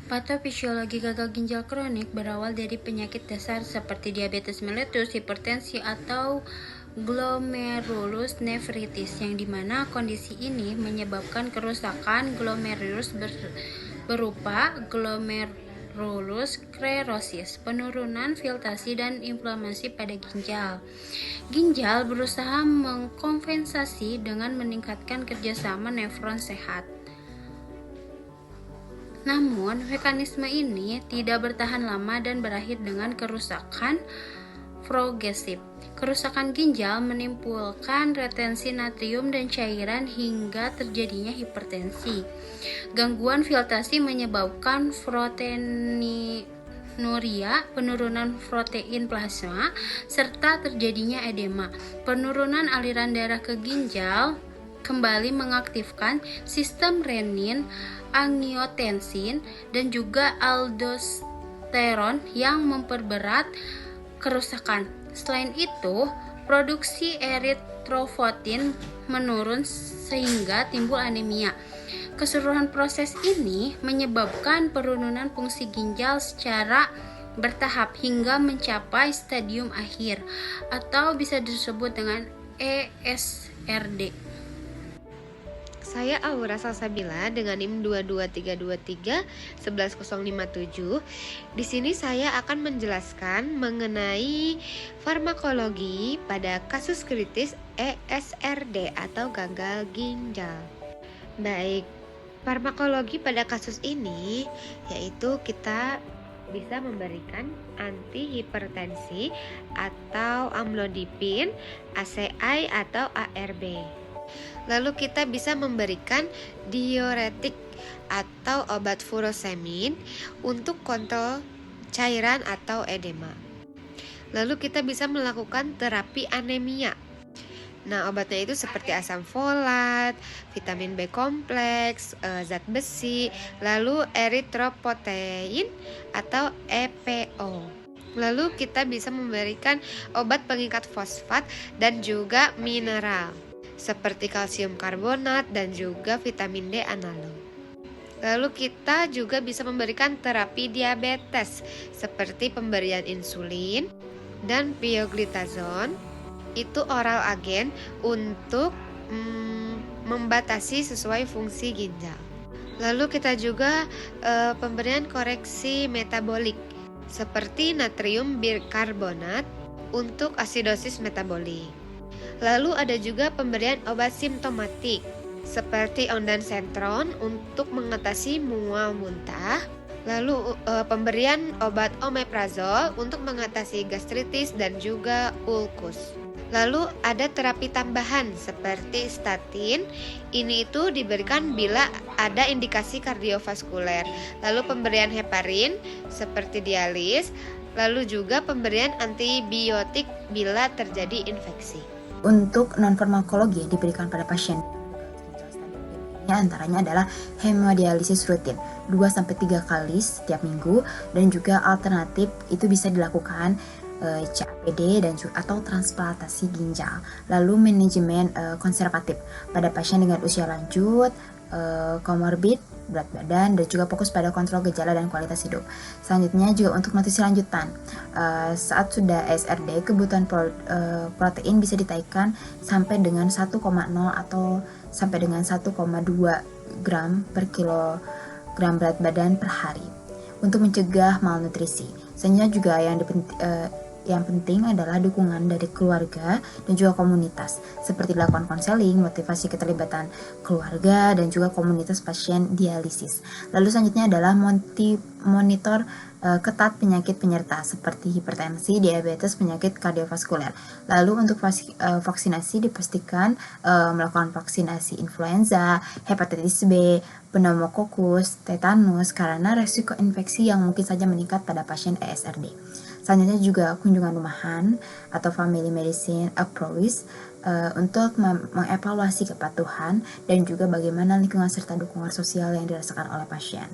Patofisiologi gagal ginjal kronik berawal dari penyakit dasar seperti diabetes mellitus, hipertensi, atau glomerulus nephritis, yang dimana kondisi ini menyebabkan kerusakan glomerulus berupa glomerulus sclerosis, penurunan filtrasi, dan inflamasi pada ginjal. Ginjal berusaha mengkompensasi dengan meningkatkan kerjasama nefron sehat. Namun, mekanisme ini tidak bertahan lama dan berakhir dengan kerusakan progresif. Kerusakan ginjal menimbulkan retensi natrium dan cairan hingga terjadinya hipertensi. Gangguan filtrasi menyebabkan proteinuria, penurunan protein plasma, serta terjadinya edema. Penurunan aliran darah ke ginjal kembali mengaktifkan sistem renin, angiotensin, dan juga aldosteron yang memperberat kerusakan. Selain itu, produksi eritropoietin menurun sehingga timbul anemia. Keseluruhan proses ini menyebabkan penurunan fungsi ginjal secara bertahap hingga mencapai stadium akhir, atau bisa disebut dengan ESRD. Saya Aura Salsabila dengan NIM 22323 11057. Di sini saya akan menjelaskan mengenai farmakologi pada kasus kritis ESRD atau gagal ginjal. Baik, farmakologi pada kasus ini yaitu kita bisa memberikan antihipertensi atau amlodipin, ACI atau ARB. Lalu kita bisa memberikan diuretik atau obat furosemin untuk kontrol cairan atau edema. Lalu kita bisa melakukan terapi anemia. Nah, obatnya itu seperti asam folat, vitamin B kompleks, zat besi, lalu eritropoietin atau EPO. Lalu kita bisa memberikan obat pengikat fosfat dan juga mineral seperti kalsium karbonat dan juga vitamin D analog. Lalu kita juga bisa memberikan terapi diabetes seperti pemberian insulin dan pioglitazone, itu oral agen untuk membatasi sesuai fungsi ginjal. Lalu kita juga pemberian koreksi metabolik seperti natrium bikarbonat untuk asidosis metabolik. Lalu ada juga pemberian obat simptomatik seperti ondansetron untuk mengatasi mual muntah. Lalu pemberian obat omeprazol untuk mengatasi gastritis dan juga ulkus. Lalu ada terapi tambahan seperti statin. Ini itu diberikan bila ada indikasi kardiovaskuler. Lalu pemberian heparin seperti dialis. Lalu juga pemberian antibiotik bila terjadi infeksi. Untuk non-farmakologi diberikan pada pasien antaranya adalah hemodialisis rutin 2-3 kali setiap minggu, dan juga alternatif itu bisa dilakukan CAPD dan atau transplantasi ginjal. Lalu manajemen konservatif pada pasien dengan usia lanjut, komorbid, berat badan, dan juga fokus pada kontrol gejala dan kualitas hidup. Selanjutnya juga untuk nutrisi lanjutan, saat sudah ESRD, kebutuhan protein bisa ditaikkan sampai dengan 1,0 atau sampai dengan 1,2 gram per kilogram berat badan per hari untuk mencegah malnutrisi. Selanjutnya juga yang penting adalah dukungan dari keluarga dan juga komunitas, seperti dilakukan konseling, motivasi keterlibatan keluarga, dan juga komunitas pasien dialisis. Lalu selanjutnya adalah monitor ketat penyakit penyerta seperti hipertensi, diabetes, penyakit kardiovaskuler. Lalu untuk vaksinasi dipastikan melakukan vaksinasi influenza, hepatitis B, pneumokokus, tetanus, karena resiko infeksi yang mungkin saja meningkat pada pasien ESRD. Selanjutnya juga kunjungan rumahan atau family medicine approach untuk mengevaluasi kepatuhan dan juga bagaimana lingkungan serta dukungan sosial yang dirasakan oleh pasien.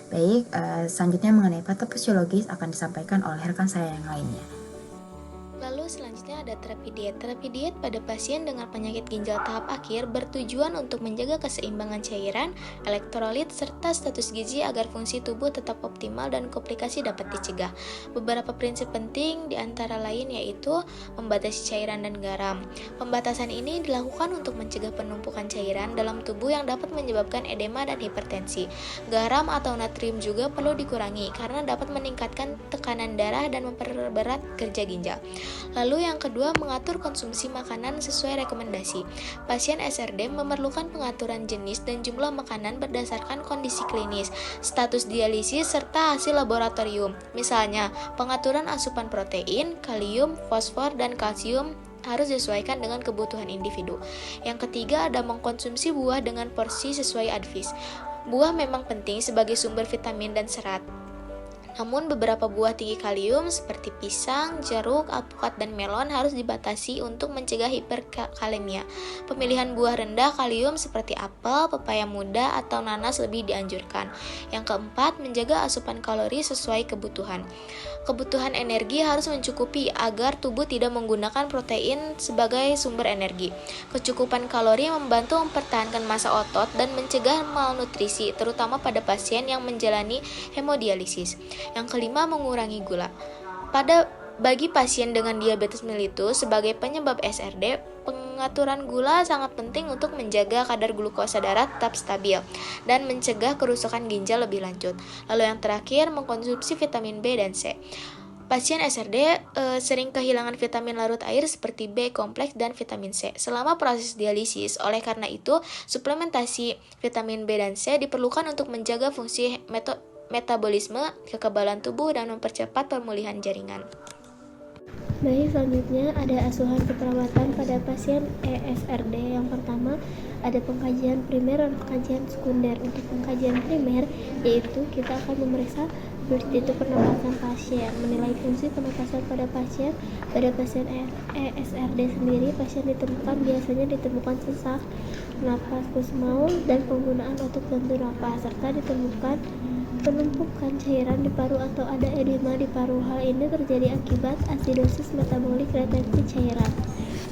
Baik, selanjutnya mengenai patofisiologis akan disampaikan oleh rekan saya yang lainnya. Lalu selanjutnya ada terapi diet. Terapi diet pada pasien dengan penyakit ginjal tahap akhir bertujuan untuk menjaga keseimbangan cairan, elektrolit, serta status gizi agar fungsi tubuh tetap optimal dan komplikasi dapat dicegah. Beberapa prinsip penting diantara lain yaitu membatasi cairan dan garam. Pembatasan ini dilakukan untuk mencegah penumpukan cairan dalam tubuh yang dapat menyebabkan edema dan hipertensi. Garam atau natrium juga perlu dikurangi karena dapat meningkatkan tekanan darah dan memperberat kerja ginjal. Lalu yang kedua, mengatur konsumsi makanan sesuai rekomendasi. Pasien SRD memerlukan pengaturan jenis dan jumlah makanan berdasarkan kondisi klinis, status dialisis, serta hasil laboratorium. Misalnya, pengaturan asupan protein, kalium, fosfor, dan kalsium harus disesuaikan dengan kebutuhan individu. Yang ketiga ada mengkonsumsi buah dengan porsi sesuai advis. Buah memang penting sebagai sumber vitamin dan serat. Namun beberapa buah tinggi kalium seperti pisang, jeruk, alpukat, dan melon harus dibatasi untuk mencegah hiperkalemia. Pemilihan buah rendah kalium seperti apel, pepaya muda, atau nanas lebih dianjurkan. Yang keempat, menjaga asupan kalori sesuai kebutuhan. Kebutuhan energi harus mencukupi agar tubuh tidak menggunakan protein sebagai sumber energi. Kecukupan kalori membantu mempertahankan massa otot dan mencegah malnutrisi, terutama pada pasien yang menjalani hemodialisis. Yang kelima, mengurangi gula. Bagi pasien dengan diabetes mellitus sebagai penyebab SRD, pengaturan gula sangat penting untuk menjaga kadar glukosa darah tetap stabil dan mencegah kerusakan ginjal lebih lanjut. Lalu yang terakhir, mengkonsumsi vitamin B dan C. Pasien SRD sering kehilangan vitamin larut air seperti B kompleks dan vitamin C selama proses dialisis. Oleh karena itu, suplementasi vitamin B dan C diperlukan untuk menjaga fungsi metabolisme, kekebalan tubuh, dan mempercepat pemulihan jaringan. Baik, selanjutnya ada asuhan keperawatan pada pasien ESRD. Yang pertama, ada pengkajian primer dan pengkajian sekunder. Untuk pengkajian primer, yaitu kita akan memeriksa fluid itu pernapasan pasien, menilai fungsi pernapasan pada pasien. Pada pasien ESRD sendiri, pasien biasanya ditemukan sesak, napas kusmaul, dan penggunaan otot bantu napas, serta ditemukan penumpukan cairan di paru atau ada edema di paru. Hal ini terjadi akibat asidosis metabolik retensi cairan.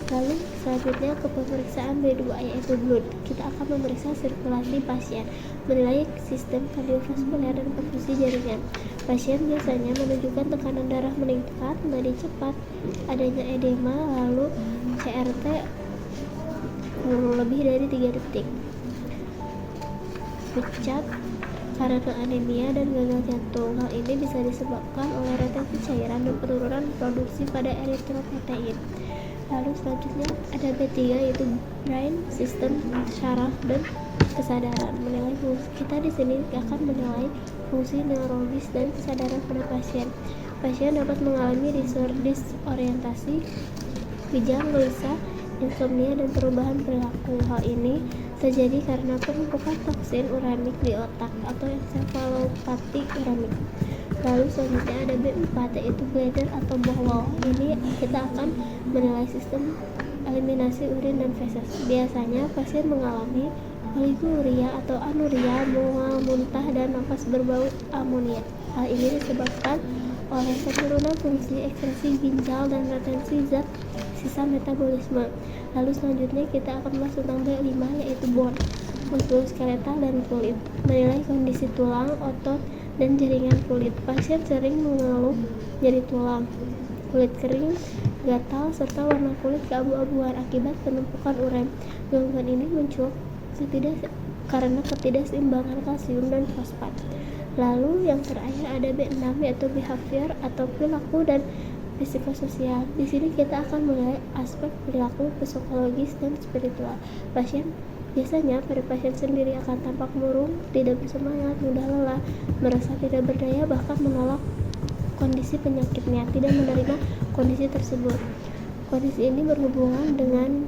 Lalu selanjutnya ke pemeriksaan B2 yaitu blood. Kita akan memeriksa sirkulasi pasien, menilai sistem kardiovaskuler dan perfusi jaringan. Pasien biasanya menunjukkan tekanan darah meningkat, nadi cepat, adanya edema, lalu CRT lebih dari 3 detik. Pucat karena anemia dan gagal jantung. Hal ini bisa disebabkan oleh retensi cairan dan penurunan produksi pada eritropoietin. Lalu selanjutnya ada B3 yaitu brain, sistem syaraf, dan kesadaran. Menilai fungsi kita di sini akan menilai fungsi neurologis dan kesadaran pada pasien. Pasien dapat mengalami disorientasi, kejang, gelisah, insomnia, dan perubahan perilaku. Hal ini terjadi karena penumpukan toksin uramik di otak atau encephalopati uramik. Lalu selanjutnya ada B4 yaitu bladder atau bowel. Ini kita akan menilai sistem eliminasi urin dan feses. Biasanya pasien mengalami oliguria atau anuria, mual, muntah, dan nafas berbau amonia. Hal ini disebabkan oleh penurunan fungsi ekskresi ginjal dan retensi zat sisa metabolisme. Lalu selanjutnya kita akan masuk tentang B5 yaitu bone, muskuloskeletal, dan kulit. Menilai kondisi tulang, otot, dan jaringan kulit. Pasien sering mengeluh nyeri tulang, kulit kering, gatal, serta warna kulit keabu-abuan akibat penumpukan urin. Gangguan ini muncul karena ketidakseimbangan kalsium dan fosfat. Lalu yang terakhir ada B6 yaitu behavior atau perilaku dan psikososial. Di sini kita akan menilai aspek perilaku psikologis dan spiritual. Biasanya pada pasien sendiri akan tampak murung, tidak bersemangat, mudah lelah, merasa tidak berdaya, bahkan menolak kondisi penyakitnya, tidak menerima kondisi tersebut. Kondisi ini berhubungan dengan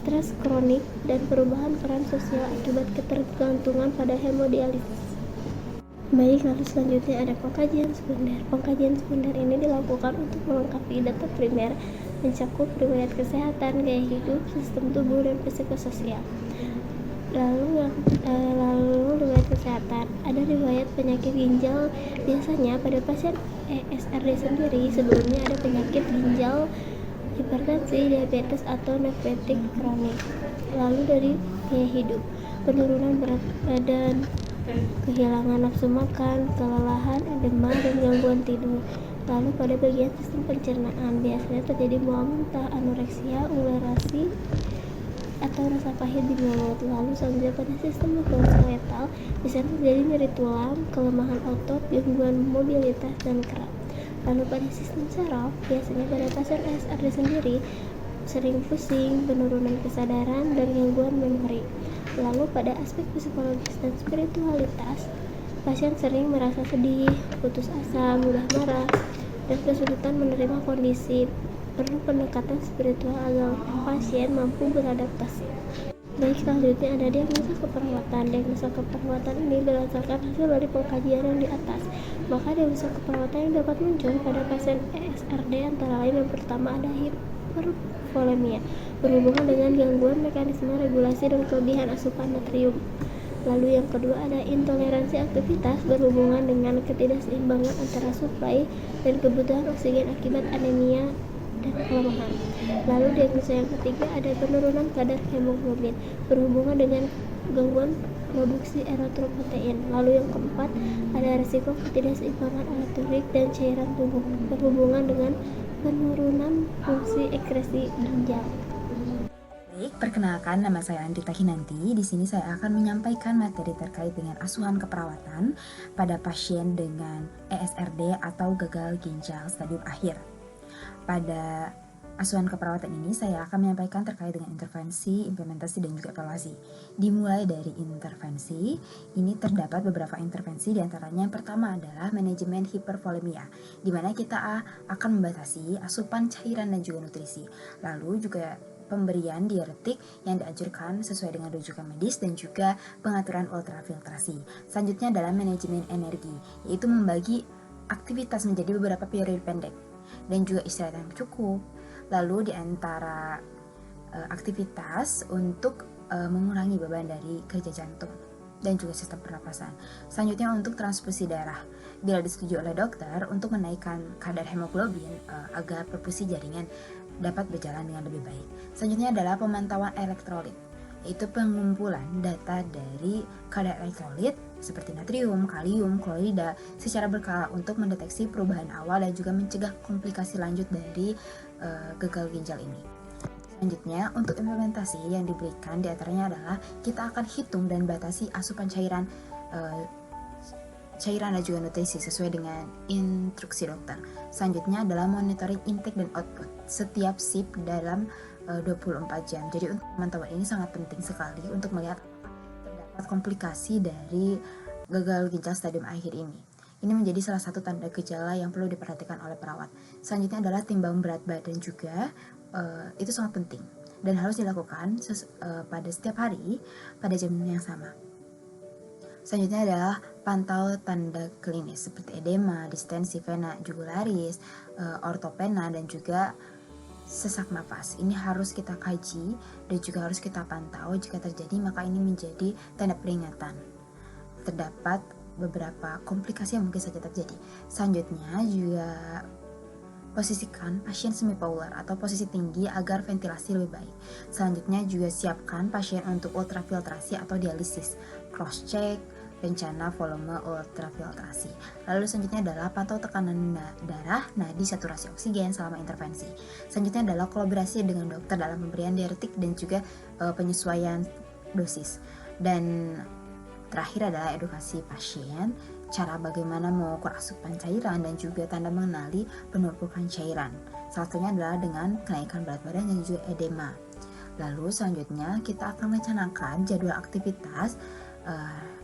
stres kronik dan perubahan peran sosial akibat ketergantungan pada hemodialisis. Baik, lalu selanjutnya ada pengkajian sekunder. Pengkajian sekunder ini dilakukan untuk melengkapi data primer, mencakup riwayat kesehatan, gaya hidup, sistem tubuh, dan psikososial. Lalu riwayat kesehatan, ada riwayat penyakit ginjal. Biasanya pada pasien ESRD sendiri sebelumnya ada penyakit ginjal hipertensi, diabetes, atau nefritik kronik. Lalu dari gaya hidup, penurunan berat badan, kehilangan nafsu makan, kelelahan, edema, dan gangguan tidur. Lalu pada bagian sistem pencernaan, biasanya terjadi mual muntah, anoreksia, ulerasi, atau rasa pahit di mulut. Lalu selanjutnya pada sistem muskuloskeletal, bisa terjadi nyeri tulang, kelemahan otot, gangguan mobilitas, dan kram. Lalu pada sistem saraf, biasanya pada pasien ASRD sendiri sering pusing, penurunan kesadaran, dan gangguan memori. Lalu pada aspek psikologis dan spiritualitas, pasien sering merasa sedih, putus asa, mudah marah, dan kesulitan menerima kondisi. Perlu pendekatan spiritual agar pasien mampu beradaptasi. Baik, selanjutnya ada diagnosa keperawatan. Diagnosa keperawatan ini berdasarkan hasil dari pengkajian yang di atas. Maka diagnosa keperawatan yang dapat muncul pada pasien ESRD antara lain yang pertama ada hipervolemia, berhubungan dengan gangguan mekanisme regulasi dan kelebihan asupan natrium. Lalu yang kedua ada intoleransi aktivitas, berhubungan dengan ketidakseimbangan antara suplai dan kebutuhan oksigen akibat anemia dan kelemahan. Lalu diagnosa yang ketiga ada penurunan kadar hemoglobin, berhubungan dengan gangguan produksi eritropoietin. Lalu yang keempat ada risiko ketidakseimbangan elektrolit dan cairan tubuh, berhubungan dengan penurunan fungsi ekskresi ginjal. Baik, perkenalkan, nama saya Andrita Kinanti. Di sini saya akan menyampaikan materi terkait dengan asuhan keperawatan pada pasien dengan ESRD atau gagal ginjal stadium akhir. Pada asuhan keperawatan ini saya akan menyampaikan terkait dengan intervensi, implementasi, dan juga evaluasi. Dimulai dari intervensi, ini terdapat beberapa intervensi, diantaranya yang pertama adalah manajemen hipervolemia, di mana kita akan membatasi asupan cairan dan juga nutrisi. Lalu juga pemberian diuretik yang dianjurkan sesuai dengan rujukan medis dan juga pengaturan ultrafiltrasi. Selanjutnya adalah manajemen energi, yaitu membagi aktivitas menjadi beberapa periode pendek dan juga istirahat yang cukup. Lalu di antara aktivitas untuk mengurangi beban dari kerja jantung dan juga sistem pernapasan. Selanjutnya untuk transfusi darah, bila disetujui oleh dokter untuk menaikkan kadar hemoglobin agar perfusi jaringan dapat berjalan dengan lebih baik. Selanjutnya adalah pemantauan elektrolit, yaitu pengumpulan data dari kadar elektrolit seperti natrium, kalium, klorida secara berkala untuk mendeteksi perubahan awal dan juga mencegah komplikasi lanjut dari gagal ginjal ini. Selanjutnya, untuk implementasi yang diberikan diantaranya adalah kita akan hitung dan batasi asupan cairan dan juga nutrisi sesuai dengan instruksi dokter. Selanjutnya adalah monitoring intake dan output setiap sip dalam 24 jam. Jadi untuk pemantauan ini sangat penting sekali untuk melihat terdapat komplikasi dari gagal ginjal stadium akhir ini. Ini menjadi salah satu tanda gejala yang perlu diperhatikan oleh perawat. Selanjutnya adalah timbang berat badan juga, itu sangat penting dan harus dilakukan pada setiap hari pada jam yang sama. Selanjutnya adalah pantau tanda klinis seperti edema, distensi vena jugularis, ortopena, dan juga sesak napas. Ini harus kita kaji dan juga harus kita pantau. Jika terjadi, maka ini menjadi tanda peringatan terdapat beberapa komplikasi yang mungkin saja terjadi. Selanjutnya juga posisikan pasien semipolar atau posisi tinggi agar ventilasi lebih baik. Selanjutnya juga siapkan pasien untuk ultrafiltrasi atau dialisis, cross check, rencana volume ultrafiltrasi. Lalu selanjutnya adalah pantau tekanan darah, nadi, saturasi oksigen selama intervensi. Selanjutnya adalah kolaborasi dengan dokter dalam pemberian diuretik dan juga penyesuaian dosis. Dan terakhir adalah edukasi pasien, cara bagaimana mengukur asupan cairan dan juga tanda mengenali penumpukan cairan. Salah satunya adalah dengan kenaikan berat badan dan juga edema. Lalu selanjutnya kita akan merencanakan jadwal aktivitas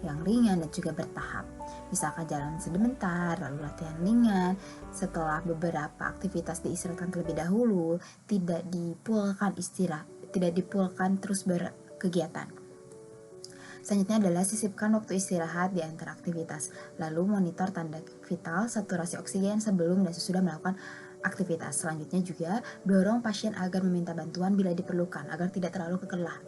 yang ringan dan juga bertahap. Misalkan jalan sebentar, lalu latihan ringan. Setelah beberapa aktivitas diistirahatkan terlebih dahulu, tidak dipulkan terus berkegiatan. Selanjutnya adalah sisipkan waktu istirahat di antara aktivitas. Lalu monitor tanda vital, saturasi oksigen sebelum dan sesudah melakukan aktivitas. Selanjutnya juga dorong pasien agar meminta bantuan bila diperlukan agar tidak terlalu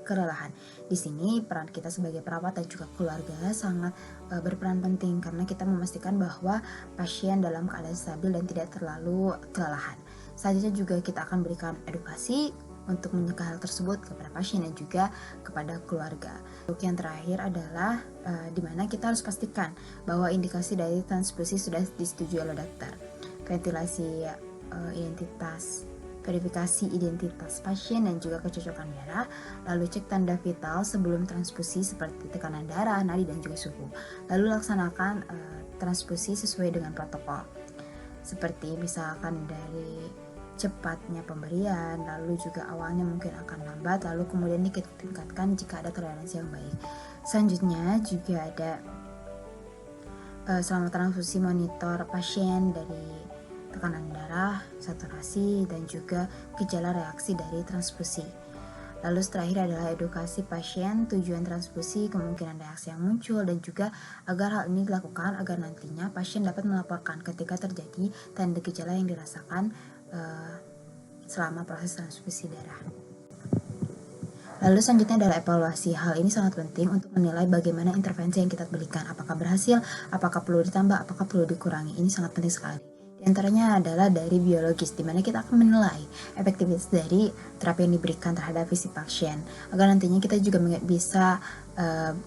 kelelahan. Di sini peran kita sebagai perawat dan juga keluarga sangat berperan penting karena kita memastikan bahwa pasien dalam keadaan stabil dan tidak terlalu kelelahan. Selanjutnya juga kita akan berikan edukasi untuk mencegah hal tersebut kepada pasien dan juga kepada keluarga. Untuk yang terakhir adalah di mana kita harus pastikan bahwa indikasi dari transfusi sudah disetujui oleh dokter. Ventilasi verifikasi identitas pasien dan juga kecocokan darah, lalu cek tanda vital sebelum transfusi seperti tekanan darah, nadi dan juga suhu. Lalu laksanakan transfusi sesuai dengan protokol. Seperti misalkan dari cepatnya pemberian, lalu juga awalnya mungkin akan lambat, lalu kemudian ditingkatkan jika ada toleransi yang baik. Selanjutnya juga ada selama transfusi monitor pasien dari tekanan darah, saturasi, dan juga gejala reaksi dari transfusi. Lalu terakhir adalah edukasi pasien, tujuan transfusi, kemungkinan reaksi yang muncul, dan juga agar hal ini dilakukan agar nantinya pasien dapat melaporkan ketika terjadi tanda gejala yang dirasakan selama proses transfusi darah. Lalu selanjutnya adalah evaluasi. Hal ini sangat penting untuk menilai bagaimana intervensi yang kita berikan, apakah berhasil, apakah perlu ditambah, apakah perlu dikurangi. Ini sangat penting sekali. Di antaranya adalah dari biologis, di mana kita akan menilai efektivitas dari terapi yang diberikan terhadap fisik pasien, agar nantinya kita juga bisa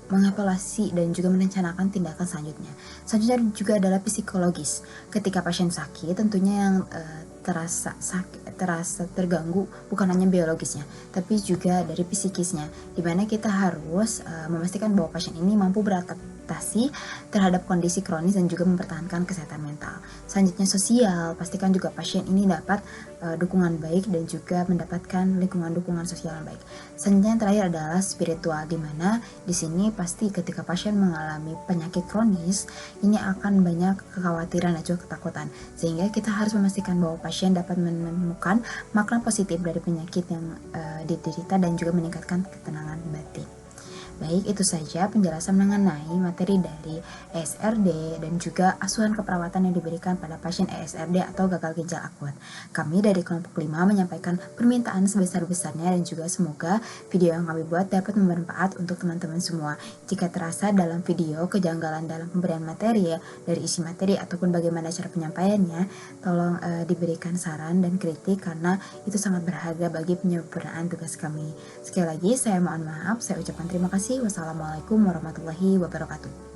mengevaluasi dan juga merencanakan tindakan selanjutnya. Selanjutnya juga adalah psikologis. Ketika pasien sakit, tentunya yang terasa terganggu bukan hanya biologisnya, tapi juga dari psikisnya, di mana kita harus memastikan bahwa pasien ini mampu beradaptasi terhadap kondisi kronis dan juga mempertahankan kesehatan mental. Selanjutnya sosial, pastikan juga pasien ini dapat dukungan baik dan juga mendapatkan lingkungan dukungan sosial yang baik. Selanjutnya yang terakhir adalah spiritual, di mana di sini pasti ketika pasien mengalami penyakit kronis, ini akan banyak kekhawatiran dan juga ketakutan, sehingga kita harus memastikan bahwa pasien dapat menemukan makna positif dari penyakit yang diderita dan juga meningkatkan ketenangan batin. Baik, itu saja penjelasan mengenai materi dari ESRD dan juga asuhan keperawatan yang diberikan pada pasien ESRD atau gagal ginjal akut. Kami dari kelompok 5 menyampaikan permintaan sebesar-besarnya dan juga semoga video yang kami buat dapat bermanfaat untuk teman-teman semua. Jika terasa dalam video kejanggalan dalam pemberian materi dari isi materi ataupun bagaimana cara penyampaiannya, tolong diberikan saran dan kritik karena itu sangat berharga bagi penyempurnaan tugas kami. Sekali lagi saya mohon maaf, saya ucapkan terima kasih. Wassalamualaikum warahmatullahi wabarakatuh.